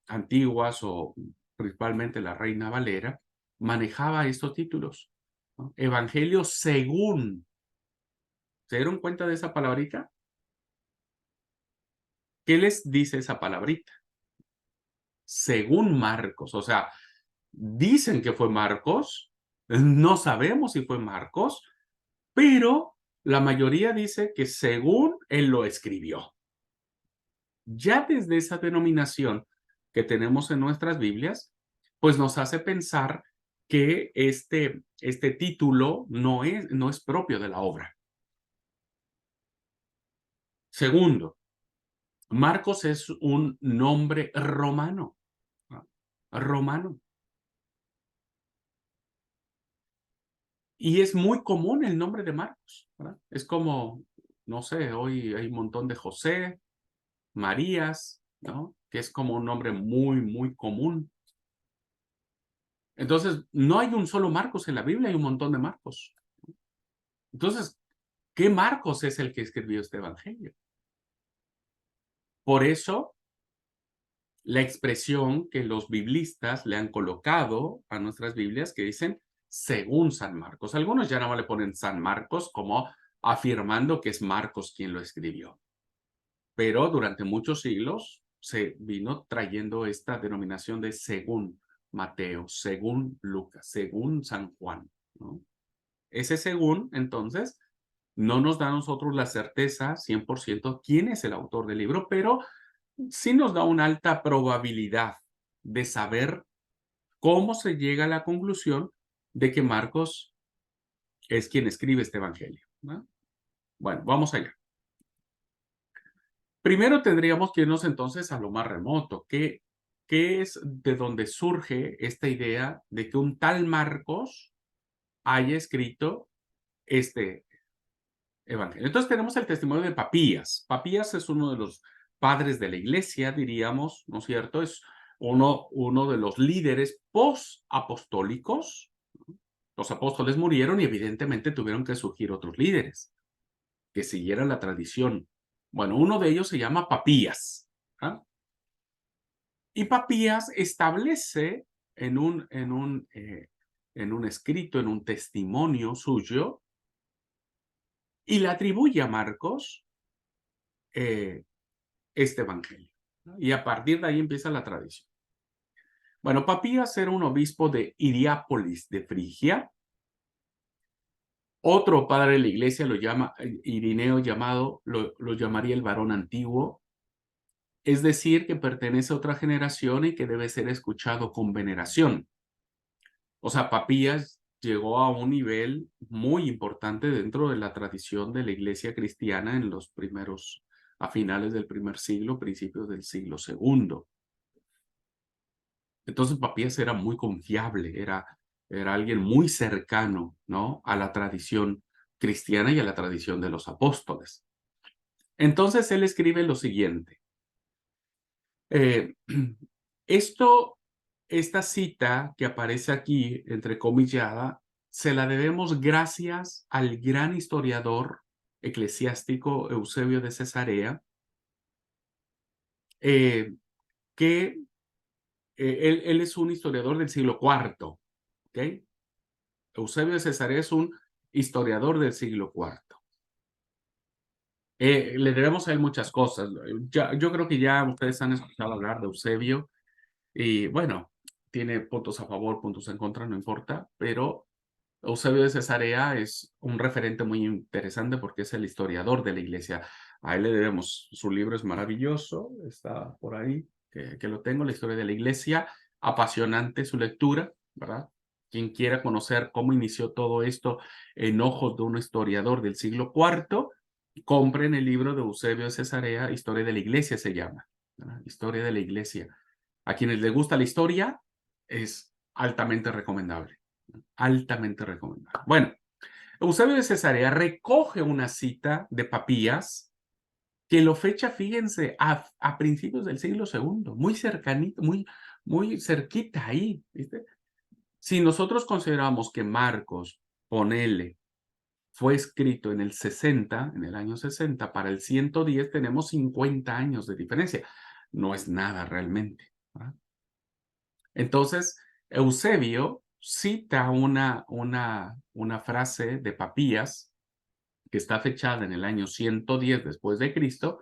[SPEAKER 1] antiguas o principalmente la Reina Valera manejaba estos títulos, ¿no? Evangelio según. ¿Se dieron cuenta de esa palabrita? ¿Qué les dice esa palabrita? Según Marcos. O sea, dicen que fue Marcos, no sabemos si fue Marcos, pero la mayoría dice que según él lo escribió. Ya desde esa denominación que tenemos en nuestras Biblias, pues nos hace pensar que este título no es propio de la obra. Segundo, Marcos es un nombre romano, ¿no? Romano. Y es muy común el nombre de Marcos, ¿verdad? Es como, no sé, hoy hay un montón de José, Marías, ¿no? Que es como un nombre muy, muy común. Entonces, no hay un solo Marcos en la Biblia, hay un montón de Marcos. Entonces, ¿qué Marcos es el que escribió este evangelio? Por eso, la expresión que los biblistas le han colocado a nuestras Biblias que dicen según San Marcos. Algunos ya no le ponen San Marcos como afirmando que es Marcos quien lo escribió. Pero durante muchos siglos se vino trayendo esta denominación de según Mateo, según Lucas, según San Juan, ¿no? Ese según, entonces, no nos da a nosotros la certeza 100% quién es el autor del libro, pero sí nos da una alta probabilidad de saber cómo se llega a la conclusión de que Marcos es quien escribe este evangelio, ¿no? Bueno, vamos allá. Primero tendríamos que irnos entonces a lo más remoto. ¿Qué es de donde surge esta idea de que un tal Marcos haya escrito este evangelio? Entonces tenemos el testimonio de Papías. Papías es uno de los padres de la iglesia, diríamos, ¿no es cierto? Es uno de los líderes post-apostólicos. Los apóstoles murieron y evidentemente tuvieron que surgir otros líderes que siguieran la tradición. Bueno, uno de ellos se llama Papías. ¿Ah? Y Papías establece en un escrito, en un testimonio suyo, y le atribuye a Marcos este evangelio, ¿no? Y a partir de ahí empieza la tradición. Bueno, Papías era un obispo de Hierápolis de Frigia. Otro padre de la iglesia lo llama Irineo, lo llamaría el varón antiguo, es decir, que pertenece a otra generación y que debe ser escuchado con veneración. O sea, Papías llegó a un nivel muy importante dentro de la tradición de la iglesia cristiana en los primeros, a finales del primer siglo, principios del siglo segundo. Entonces Papías era muy confiable, era alguien muy cercano, ¿no?, a la tradición cristiana y a la tradición de los apóstoles. Entonces él escribe lo siguiente. Eh, esta cita que aparece aquí, entrecomillada, se la debemos gracias al gran historiador eclesiástico Eusebio de Cesarea, que él es un historiador del siglo IV, ¿ok? Eusebio de Cesarea es un historiador del siglo IV. Le debemos a él muchas cosas. Yo creo que ya ustedes han escuchado hablar de Eusebio y bueno, tiene puntos a favor, puntos en contra, no importa, pero Eusebio de Cesarea es un referente muy interesante porque es el historiador de la iglesia. A él le debemos, su libro es maravilloso, está por ahí, que lo tengo, la historia de la iglesia, apasionante su lectura, ¿verdad? Quien quiera conocer cómo inició todo esto en ojos de un historiador del siglo IV, compren el libro de Eusebio de Cesarea, Historia de la Iglesia se llama, ¿verdad? Historia de la Iglesia. A quienes les gusta la historia, es altamente recomendable. Altamente recomendable. Bueno, Eusebio de Cesarea recoge una cita de Papías que lo fecha, fíjense, a principios del siglo segundo, muy cercanito, muy cerquita ahí, ¿viste? Si nosotros consideramos que Marcos, ponele, fue escrito en el 60, en el año 60, para el 110 tenemos 50 años de diferencia. No es nada realmente, ¿verdad? Entonces, Eusebio cita una frase de Papías que está fechada en el año 110 después de Cristo,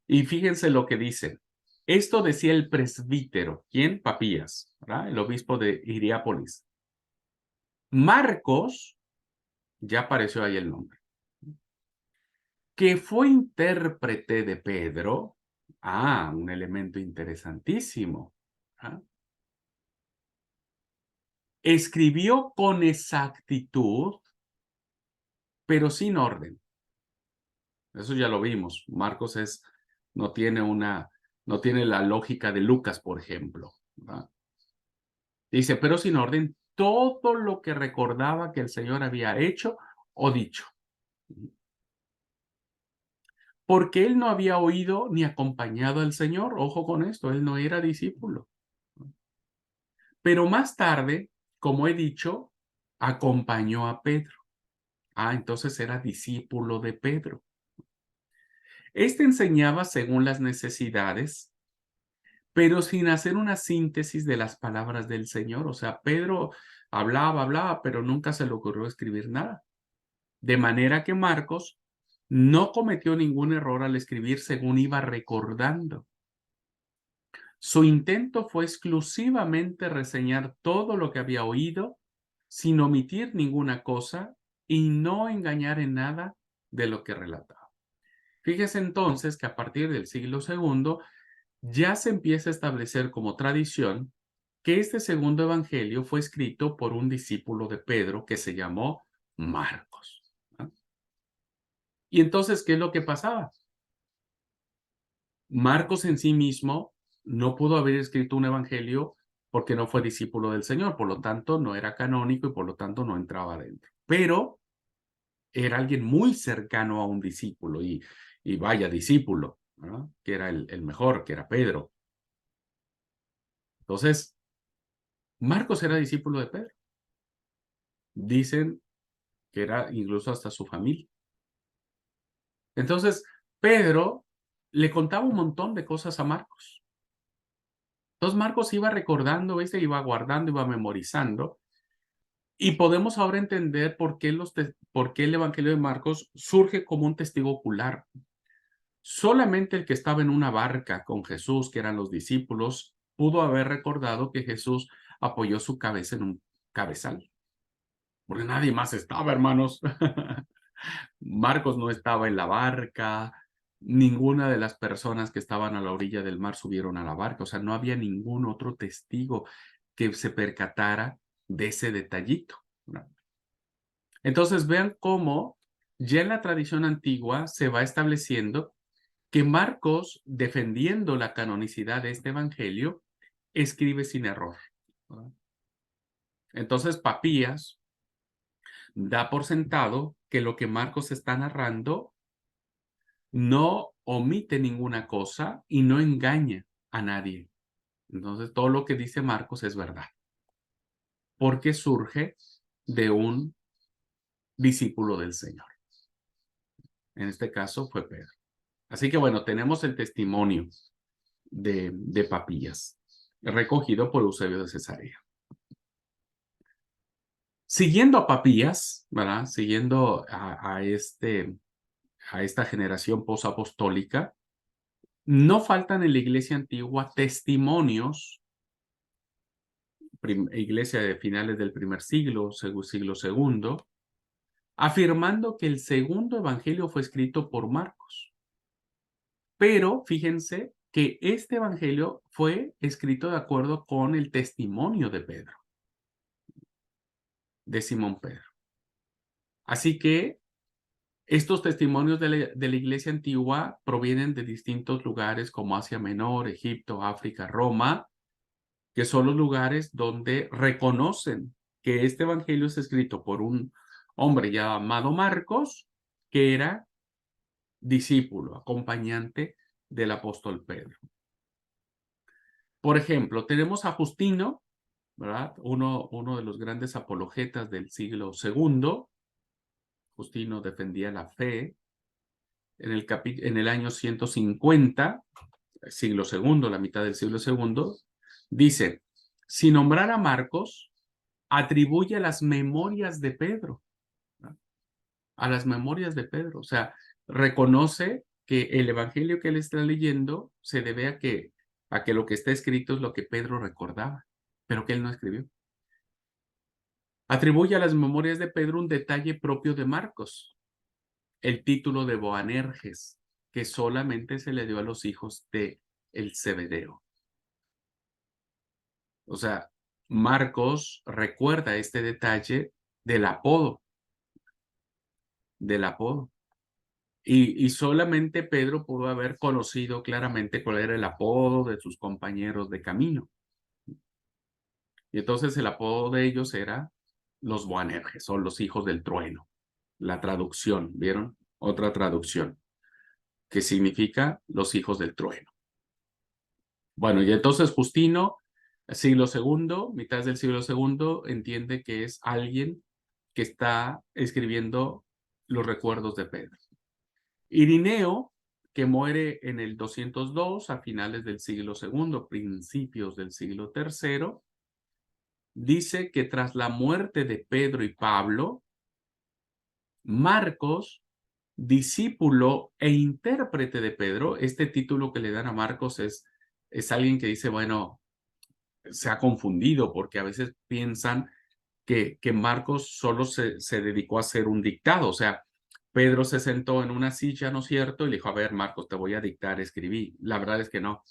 [SPEAKER 1] y fíjense lo que dice. Esto decía el presbítero, ¿quién? Papías, ¿verdad? El obispo de Hierápolis. Marcos, ya apareció ahí el nombre, que fue intérprete de Pedro. Un elemento interesantísimo. ¿Ah? Escribió con exactitud, pero sin orden. Eso ya lo vimos. Marcos no tiene no tiene la lógica de Lucas, por ejemplo, ¿verdad? Dice, pero sin orden, todo lo que recordaba que el Señor había hecho o dicho. Porque él no había oído ni acompañado al Señor. Ojo con esto, él no era discípulo. Pero más tarde, como he dicho, acompañó a Pedro. Entonces era discípulo de Pedro. Este enseñaba según las necesidades, pero sin hacer una síntesis de las palabras del Señor. O sea, Pedro hablaba, pero nunca se le ocurrió escribir nada. De manera que Marcos no cometió ningún error al escribir según iba recordando. Su intento fue exclusivamente reseñar todo lo que había oído, sin omitir ninguna cosa y no engañar en nada de lo que relataba. Fíjese entonces que a partir del siglo segundo ya se empieza a establecer como tradición que este segundo evangelio fue escrito por un discípulo de Pedro que se llamó Marcos, ¿no? Y entonces, ¿qué es lo que pasaba? Marcos en sí mismo no pudo haber escrito un evangelio porque no fue discípulo del Señor, por lo tanto no era canónico y por lo tanto no entraba adentro. Pero era alguien muy cercano a un discípulo y vaya discípulo, ¿no? Que era el mejor, que era Pedro. Entonces, Marcos era discípulo de Pedro. Dicen que era incluso hasta su familia. Entonces, Pedro le contaba un montón de cosas a Marcos. Entonces, Marcos iba recordando, ¿viste? Iba guardando, iba memorizando. Y podemos ahora entender por qué el Evangelio de Marcos surge como un testigo ocular. Solamente el que estaba en una barca con Jesús, que eran los discípulos, pudo haber recordado que Jesús apoyó su cabeza en un cabezal. Porque nadie más estaba, hermanos. Marcos no estaba en la barca, ninguna de las personas que estaban a la orilla del mar subieron a la barca, o sea, no había ningún otro testigo que se percatara de ese detallito, ¿no? Entonces vean cómo ya en la tradición antigua se va estableciendo que Marcos, defendiendo la canonicidad de este evangelio, escribe sin error, ¿no? Entonces Papías da por sentado que lo que Marcos está narrando no omite ninguna cosa y no engaña a nadie. Entonces, todo lo que dice Marcos es verdad, porque surge de un discípulo del Señor. En este caso fue Pedro. Así que bueno, tenemos el testimonio de Papías, recogido por Eusebio de Cesarea. Siguiendo a Papías, ¿verdad? Siguiendo a esta generación posapostólica, no faltan en la iglesia antigua testimonios, iglesia de finales del primer siglo, siglo segundo, afirmando que el segundo evangelio fue escrito por Marcos. Pero fíjense que este evangelio fue escrito de acuerdo con el testimonio de Pedro, de Simón Pedro. Así que estos testimonios de la iglesia antigua provienen de distintos lugares como Asia Menor, Egipto, África, Roma, que son los lugares donde reconocen que este evangelio es escrito por un hombre llamado Marcos, que era discípulo, acompañante del apóstol Pedro. Por ejemplo, tenemos a Justino, ¿verdad? Uno de los grandes apologetas del siglo segundo. Justino defendía la fe. En el año 150, siglo segundo, la mitad del siglo segundo, dice, sin nombrar a Marcos, atribuye las memorias de Pedro, ¿no? A las memorias de Pedro. O sea, reconoce que el evangelio que él está leyendo se debe a que lo que está escrito es lo que Pedro recordaba, pero que él no escribió. Atribuye a las memorias de Pedro un detalle propio de Marcos, el título de Boanerges, que solamente se le dio a los hijos de el Zebedeo. O sea, Marcos recuerda este detalle del apodo, del apodo. Y solamente Pedro pudo haber conocido claramente cuál era el apodo de sus compañeros de camino. Y entonces el apodo de ellos era los Boanerges, o los hijos del trueno. La traducción, ¿vieron? Otra traducción, que significa los hijos del trueno. Bueno, y entonces Justino, siglo segundo, mitad del siglo segundo, entiende que es alguien que está escribiendo los recuerdos de Pedro. Irineo, que muere en el 202, a finales del siglo segundo, principios del siglo tercero, dice que tras la muerte de Pedro y Pablo, Marcos, discípulo e intérprete de Pedro, este título que le dan a Marcos es es alguien que dice, bueno, se ha confundido porque a veces piensan que Marcos solo se dedicó a hacer un dictado. O sea, Pedro se sentó en una silla, ¿no es cierto? Y le dijo, a ver, Marcos, te voy a dictar, escribí. La verdad es que no.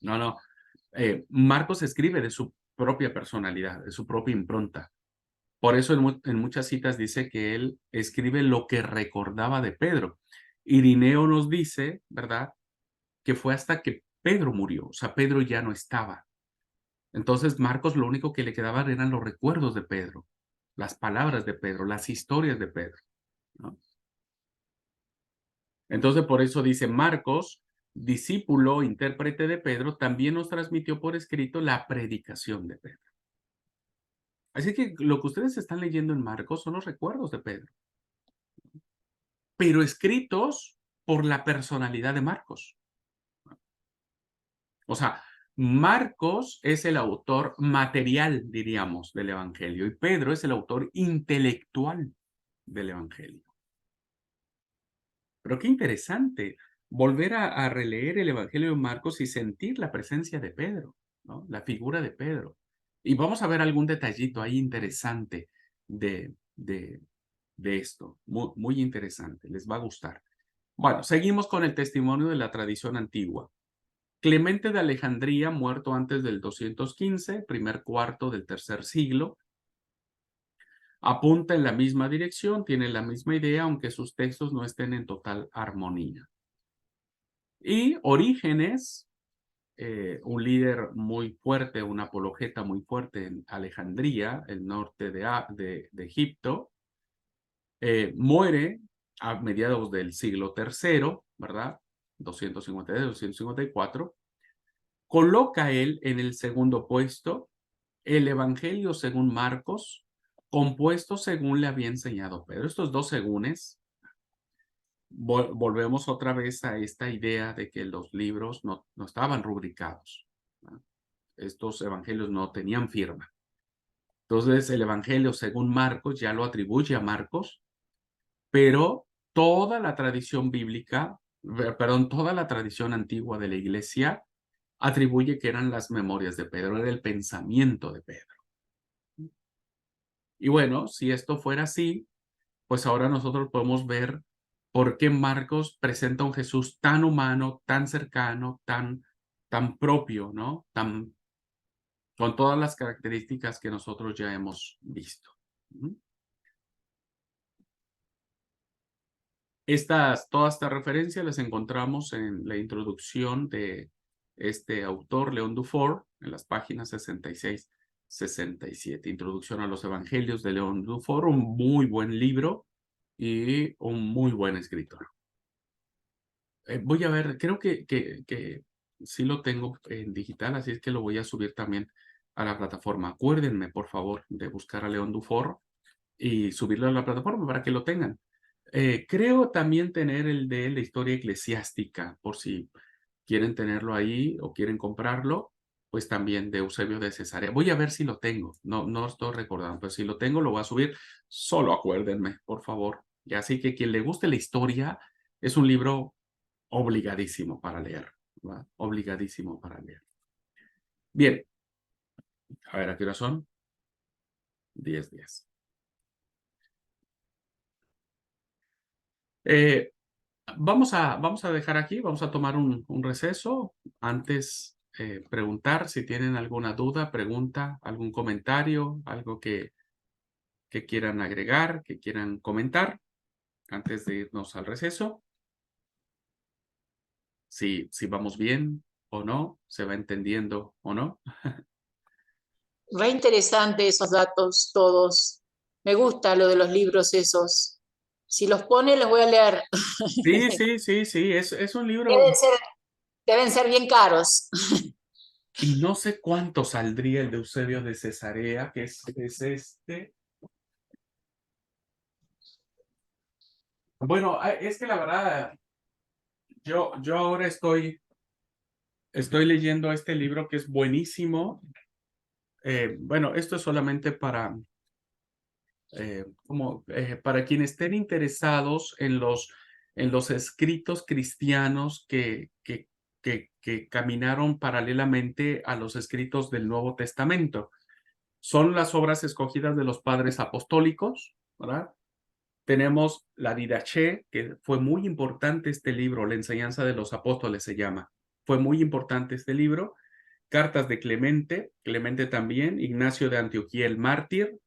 [SPEAKER 1] No. Marcos escribe de su propia personalidad, de su propia impronta. Por eso en muchas citas dice que él escribe lo que recordaba de Pedro. Irineo nos dice, ¿verdad?, que fue hasta que Pedro murió. O sea, Pedro ya no estaba. Entonces, Marcos lo único que le quedaban eran los recuerdos de Pedro, las palabras de Pedro, las historias de Pedro, ¿no? Entonces, por eso dice Marcos, discípulo, intérprete de Pedro, también nos transmitió por escrito la predicación de Pedro. Así que lo que ustedes están leyendo en Marcos son los recuerdos de Pedro, pero escritos por la personalidad de Marcos. O sea, Marcos es el autor material, diríamos, del Evangelio, y Pedro es el autor intelectual del Evangelio. Pero qué interesante volver a releer el Evangelio de Marcos y sentir la presencia de Pedro, ¿no? La figura de Pedro. Y vamos a ver algún detallito ahí interesante de esto. Muy, muy interesante, les va a gustar. Bueno, seguimos con el testimonio de la tradición antigua. Clemente de Alejandría, muerto antes del 215, primer cuarto del tercer siglo, apunta en la misma dirección, tiene la misma idea, aunque sus textos no estén en total armonía. Y Orígenes, un líder muy fuerte, un apologeta muy fuerte en Alejandría, el norte de Egipto, muere a mediados del siglo III, ¿verdad? 253-254. Coloca él en el segundo puesto el Evangelio según Marcos, compuesto según le había enseñado Pedro. Estos dos segúnes, volvemos otra vez a esta idea de que los libros no estaban rubricados, ¿no? Estos evangelios no tenían firma. Entonces, el Evangelio según Marcos ya lo atribuye a Marcos, pero toda la tradición bíblica, perdón, toda la tradición antigua de la iglesia atribuye que eran las memorias de Pedro, era el pensamiento de Pedro. Y bueno, si esto fuera así, pues ahora nosotros podemos ver por qué Marcos presenta un Jesús tan humano, tan cercano, tan propio, ¿no? Con todas las características que nosotros ya hemos visto. Todas estas referencias las encontramos en la introducción de este autor, León Dufour, en las páginas 66, 67. Introducción a los Evangelios de León Dufour, un muy buen libro y un muy buen escritor. Voy a ver, creo que sí lo tengo en digital, así es que lo voy a subir también a la plataforma. Acuérdenme, por favor, de buscar a León Dufour y subirlo a la plataforma para que lo tengan. Creo también tener el de la historia eclesiástica, por si quieren tenerlo ahí o quieren comprarlo, pues también de Eusebio de Cesarea. Voy a ver si lo tengo, no estoy recordando, pero si lo tengo lo voy a subir. Solo acuérdenme, por favor. Y así que quien le guste la historia, es un libro obligadísimo para leer, ¿verdad? Obligadísimo para leer. Bien, a ver, ¿a qué hora son? 10:10. Vamos a dejar aquí, vamos a tomar un receso. Antes, preguntar si tienen alguna duda, pregunta, algún comentario, algo que quieran agregar, que quieran comentar antes de irnos al receso. Si vamos bien o no, se va entendiendo o no.
[SPEAKER 3] Re interesante esos datos todos. Me gusta lo de los libros esos. Si los pone, los voy a leer.
[SPEAKER 1] Sí, es un libro
[SPEAKER 3] Deben ser bien caros.
[SPEAKER 1] y no sé cuánto saldría el de Eusebio de Cesarea, que es este. Bueno, es que la verdad, yo ahora estoy leyendo este libro que es buenísimo. Bueno, esto es solamente para quienes estén interesados en los escritos cristianos que que caminaron paralelamente a los escritos del Nuevo Testamento. Son las obras escogidas de los padres apostólicos, ¿verdad? Tenemos la Didache, que fue muy importante este libro, la enseñanza de los apóstoles se llama. Fue muy importante este libro. Cartas de Clemente, Clemente también, Ignacio de Antioquía el mártir,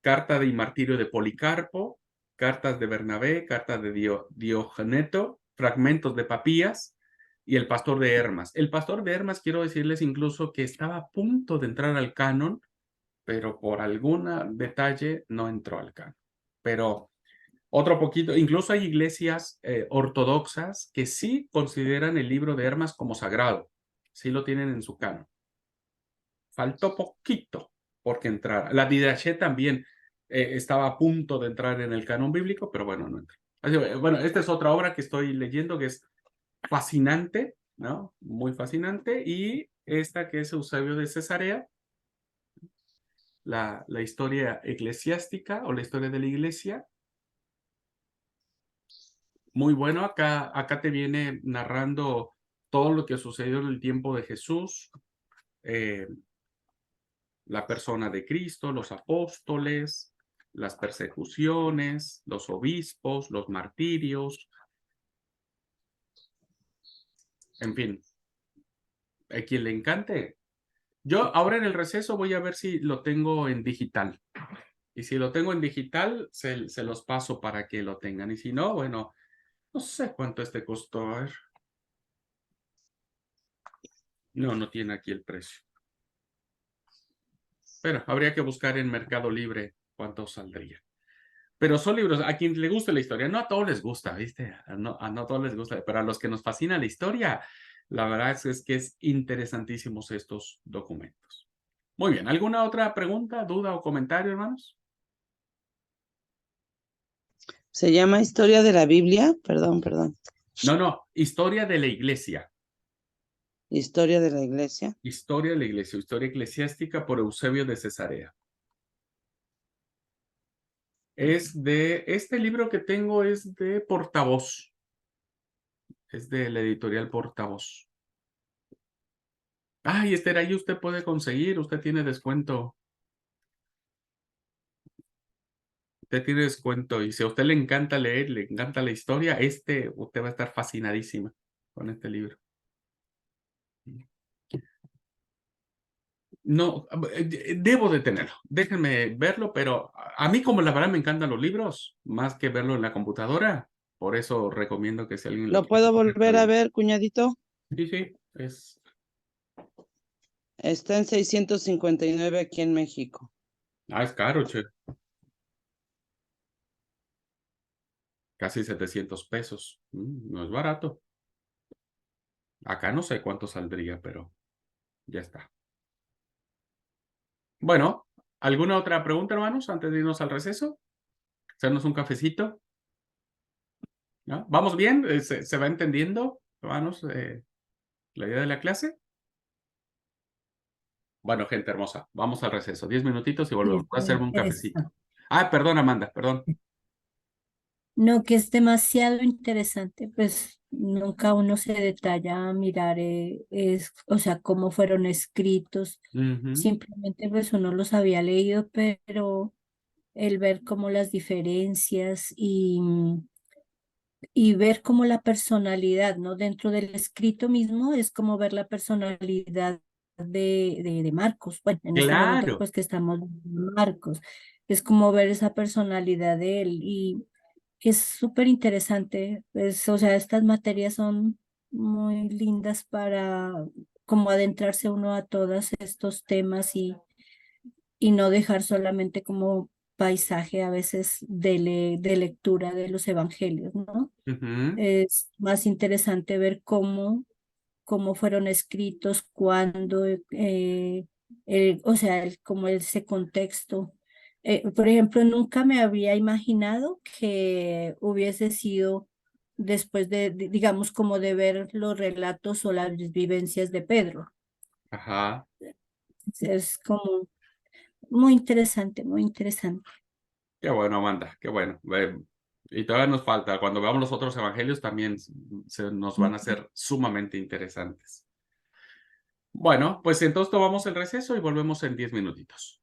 [SPEAKER 1] carta de martirio de Policarpo, cartas de Bernabé, cartas de Diogeneto, fragmentos de Papías y el pastor de Hermas. El pastor de Hermas, quiero decirles incluso que estaba a punto de entrar al canon, pero por algún detalle no entró al canon. Pero otro poquito, incluso hay iglesias ortodoxas que sí consideran el libro de Hermas como sagrado, sí lo tienen en su canon. Faltó poquito porque entrara. La Didache también estaba a punto de entrar en el canon bíblico, pero bueno, no entró. Así, bueno, esta es otra obra que estoy leyendo que es fascinante, ¿no? Muy fascinante. Y esta que es Eusebio de Cesarea, la historia eclesiástica o la historia de la iglesia. Muy bueno, acá te viene narrando todo lo que sucedió en el tiempo de Jesús, la persona de Cristo, los apóstoles, las persecuciones, los obispos, los martirios, en fin, a quien le encante. Yo ahora en el receso voy a ver si lo tengo en digital. Y si lo tengo en digital, se los paso para que lo tengan. Y si no, bueno, no sé cuánto este costó. A ver. No tiene aquí el precio. Pero habría que buscar en Mercado Libre cuánto saldría. Pero son libros, a quien le guste la historia, no a todos les gusta, ¿viste? No a todos les gusta, pero a los que nos fascina la historia, la verdad es que es interesantísimos estos documentos. Muy bien, ¿alguna otra pregunta, duda o comentario, hermanos?
[SPEAKER 4] Se llama Historia de la Biblia, perdón.
[SPEAKER 1] No, historia de la iglesia.
[SPEAKER 4] Historia de la Iglesia.
[SPEAKER 1] Historia de la iglesia, historia eclesiástica por Eusebio de Cesarea. Este libro que tengo es de Portavoz. Es de la editorial Portavoz. Ay, Esther, ahí usted puede conseguir, usted tiene descuento. Usted tiene descuento y si a usted le encanta leer, le encanta la historia, usted va a estar fascinadísima con este libro. No, debo de tenerlo, déjenme verlo, pero a mí como la verdad me encantan los libros, más que verlo en la computadora, por eso recomiendo que si alguien
[SPEAKER 4] ¿Lo puedo volver a ver, cuñadito?
[SPEAKER 1] Sí,
[SPEAKER 4] Está en 659 aquí en México.
[SPEAKER 1] es caro, che. Casi 700 pesos, no es barato. Acá no sé cuánto saldría, pero ya está. Bueno, ¿alguna otra pregunta, hermanos, antes de irnos al receso? ¿Hacernos un cafecito? ¿No? ¿Vamos bien? ¿Se va entendiendo, hermanos, la idea de la clase? Bueno, gente hermosa, vamos al receso. 10 minutitos y volvemos. Voy a hacerme un cafecito. Perdón, Amanda, perdón.
[SPEAKER 5] No, que es demasiado interesante, pues nunca uno se detalla a mirar, o sea, cómo fueron escritos. Simplemente pues uno los había leído, pero el ver como las diferencias y ver como la personalidad, ¿no? Dentro del escrito mismo es como ver la personalidad de Marcos. Bueno, en este momento
[SPEAKER 1] Claro.
[SPEAKER 5] pues que estamos viendo Marcos, es como ver esa personalidad de él y es súper interesante. Pues, o sea, estas materias son muy lindas para como adentrarse uno a todos estos temas y no dejar solamente como paisaje a veces de lectura de los evangelios, ¿no? Es más interesante ver cómo fueron escritos, cuándo, o sea, como ese contexto. Por ejemplo, nunca me había imaginado que hubiese sido después digamos, como de ver los relatos o las vivencias de Pedro.
[SPEAKER 1] Ajá.
[SPEAKER 5] Es como muy interesante, muy interesante.
[SPEAKER 1] Qué bueno, Amanda, qué bueno. Y todavía nos falta. Cuando veamos los otros evangelios también nos van a ser sumamente interesantes. Bueno, pues entonces tomamos el receso y volvemos en 10 minutitos.